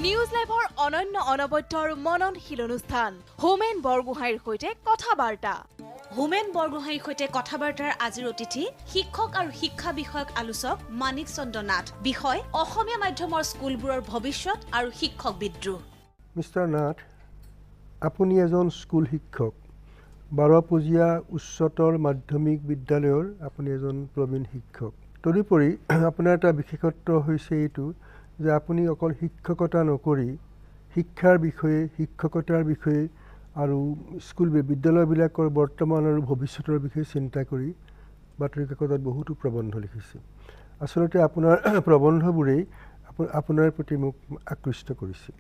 News লাইভৰ অনন্য অনবদ্য আৰু মননশীল অনুষ্ঠান হোমেন বৰগোহাঁইৰ সৈতে কথাবাৰ্তা। হোমেন বৰগোহাঁইৰ সৈতে কথাবাৰ্তাৰ আজিৰ অতিথি শিক্ষক আৰু শিক্ষা বিষয়ক আলোচক মানিক চন্দ্ৰ নাথ। বিষয় অসমীয়া মাধ্যমৰ স্কুলবোৰৰ ভৱিষ্যত আৰু শিক্ষক বিদ্ৰোহ। মিষ্টাৰ নাথ, আপুনি এজন স্কুল শিক্ষক, বাৰপূজীয়া উচ্চতৰ মাধ্যমিক বিদ্যালয়ৰ আপুনি এজন প্ৰবীণ শিক্ষক। তদুপৰি আপোনাৰ এটা বিশেষত্ব হৈছে এইটো যে আপুনি অকল শিক্ষকতা নকৰি শিক্ষাৰ বিষয়ে, শিক্ষকতাৰ বিষয়ে আৰু বিদ্যালয়বিলাকৰ বৰ্তমান আৰু ভৱিষ্যতৰ বিষয়ে চিন্তা কৰি বাতৰি কাকতত বহুতো প্ৰবন্ধ লিখিছে। আচলতে আপোনাৰ প্ৰবন্ধবোৰেই আপোনাৰ প্ৰতি মোক আকৃষ্ট কৰিছে।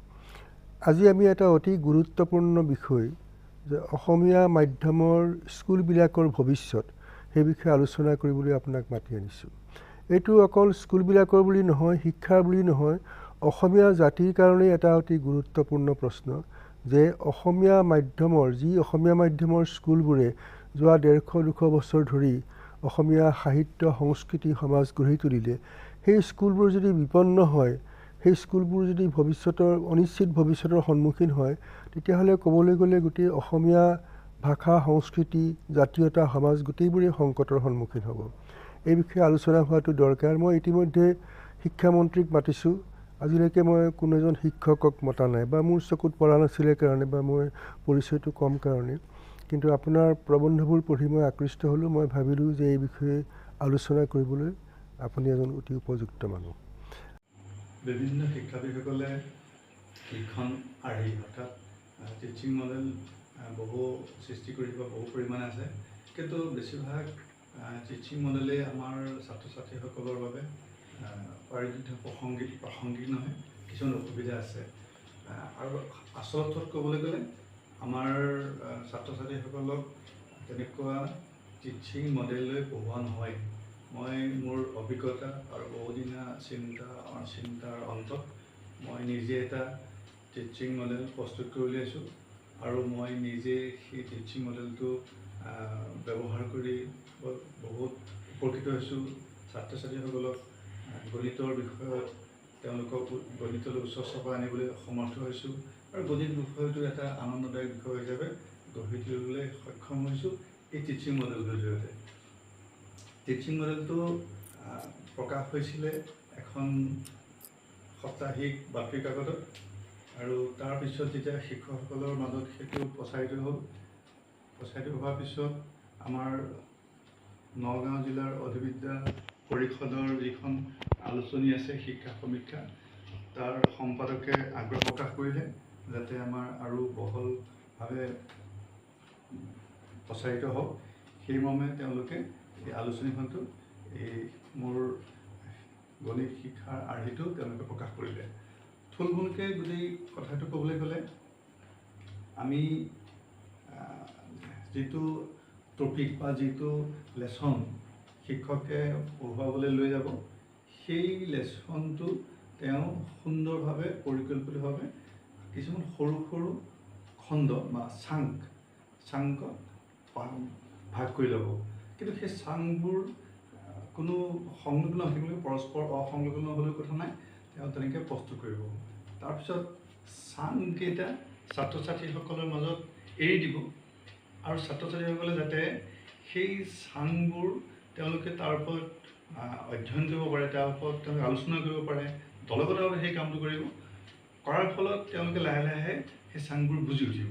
আজি আমি এটা অতি গুৰুত্বপূৰ্ণ বিষয় যে অসমীয়া মাধ্যমৰ স্কুলবিলাকৰ ভৱিষ্যত, সেই বিষয়ে আলোচনা কৰিবলৈ আপোনাক মাতি আনিছোঁ। এইটো অকল স্কুলবিলাকৰ বুলি নহয়, শিক্ষাৰ বুলি নহয়, অসমীয়া জাতিৰ কাৰণেই এটা অতি গুৰুত্বপূৰ্ণ প্ৰশ্ন যে অসমীয়া মাধ্যমৰ স্কুলবোৰে যোৱা 150-200 বছৰ ধৰি অসমীয়া সাহিত্য, সংস্কৃতি, সমাজ গঢ়ি তুলিলে, সেই স্কুলবোৰ যদি বিপন্ন হয়, সেই স্কুলবোৰ যদি অনিশ্চিত ভৱিষ্যতৰ সন্মুখীন হয়, তেতিয়াহ'লে ক'বলৈ গ'লে গোটেই অসমীয়া ভাষা, সংস্কৃতি, জাতীয়তা, সমাজ গোটেইবোৰেই সংকটৰ সন্মুখীন হ'ব। এই বিষয়ে আলোচনা হোৱাটো দৰকাৰ। মই ইতিমধ্যে শিক্ষামন্ত্ৰীক মাতিছোঁ। আজিলৈকে মই কোনো এজন শিক্ষকক মতা নাই, বা মোৰ চকুত পৰা নাছিলে কাৰণে, বা মই পৰিচয়টো কম কাৰণে। কিন্তু আপোনাৰ প্ৰবন্ধবোৰ পঢ়ি মই আকৃষ্ট হ'লোঁ। মই ভাবিলোঁ যে এই বিষয়ে আলোচনা কৰিবলৈ আপুনি এজন অতি উপযুক্ত মানুহ। বিভিন্ন শিক্ষাবিদসকলে শিক্ষণ আৰ্হি অৰ্থাৎ টিচিং মডেল বহু সৃষ্টি কৰিব, বহু পৰিমাণে আছে, কিন্তু বেছিভাগ টিচিং মডেলেই আমাৰ ছাত্ৰ ছাত্ৰীসকলৰ বাবে প্ৰাসংগিক নহয়, কিছুমান অসুবিধা আছে। আৰু আচল অৰ্থত ক'বলৈ গ'লে আমাৰ ছাত্ৰ ছাত্ৰীসকলক তেনেকুৱা টিচিং মডেল লৈ পঢ়োৱা নহয়। মই মোৰ অভিজ্ঞতা আৰু বহুদিনা চিন্তাৰ অন্তত মই নিজে এটা টিচিং মডেল প্ৰস্তুত কৰি উলিয়াইছোঁ, আৰু মই নিজে সেই টিচিং মডেলটো ব্যৱহাৰ কৰি বহুত উপকৃত হৈছোঁ। ছাত্ৰ ছাত্ৰীসকলক গণিতৰ বিষয়ত তেওঁলোকক গণিতলৈ উচ্চ চপা আনিবলৈ সমৰ্থ হৈছোঁ, আৰু গণিত বিষয়টো এটা আনন্দদায়ক বিষয় হিচাপে গঢ়ি তুলিবলৈ সক্ষম হৈছোঁ এই টিচিং মডেলটোৰ জৰিয়তে। টিচিং মডেলটো প্ৰকাশ হৈছিলে এখন সাপ্তাহিক বাতৰি কাকতত, আৰু তাৰপিছত যেতিয়া শিক্ষকসকলৰ মাজত সেইটো প্ৰচাৰিত হোৱাৰ পিছত আমাৰ নগাঁও জিলাৰ অধিবিদ্যা পৰিষদৰ যিখন আলোচনী আছে শিক্ষা সমীক্ষা, তাৰ সম্পাদকে আগ্ৰহ প্ৰকাশ কৰিলে যাতে আমাৰ আৰু বহলভাৱে প্ৰচাৰিত হওক। সেইমৰ্মে তেওঁলোকে এই আলোচনীখনটো মোৰ গণিত শিক্ষাৰ আৰ্হিটো তেওঁলোকে প্ৰকাশ কৰিলে। থুলমূলকৈ গোটেই কথাটো ক'বলৈ গ'লে, আমি যিটো টপিক বা যিটো লেচন শিক্ষকে পঢ়ুৱাবলৈ লৈ যাব, সেই লেচনটো তেওঁ সুন্দৰভাৱে পৰিকল্পিতভাৱে কিছুমান সৰু সৰু খণ্ড বা চাংকত ভাগ কৰি ল'ব। কিন্তু সেই চাংবোৰ কোনো সংলগ্ন থাকিবলৈ, পৰস্পৰ অসংলগ্ন হ'লেও কথা নাই, তেওঁ তেনেকৈ প্ৰস্তুত কৰিব। তাৰপিছত চাংকেইটা ছাত্ৰ ছাত্ৰীসকলৰ মাজত এৰি দিব, আৰু ছাত্ৰ ছাত্ৰীসকলে যাতে সেই চাংবোৰ তেওঁলোকে তাৰ ওপৰত অধ্যয়ন কৰিব পাৰে, তাৰ ওপৰত তেওঁলোকে আলোচনা কৰিব পাৰে, দলগতভাৱে সেই কামটো কৰিব। কৰাৰ ফলত তেওঁলোকে লাহে লাহে সেই চাংবোৰ বুজি উঠিব,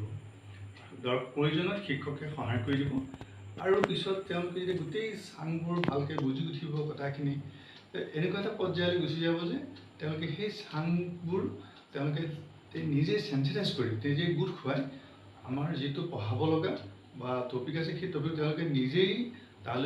প্ৰয়োজনত শিক্ষকে সহায় কৰি দিব, আৰু পিছত তেওঁলোকে যেতিয়া গোটেই চাংবোৰ ভালকৈ বুজি উঠিব কথাখিনি, এনেকুৱা এটা পৰ্যায়লৈ গুচি যাব যে তেওঁলোকে সেই চাংবোৰ তেওঁলোকে নিজে চেঞ্চিটাইজ কৰি, নিজেই গোট খুৱাই আমাৰ যিটো পঢ়াব লগা বা টপিক আছে, সেই টপিক তেওঁলোকে নিজেই তালৈ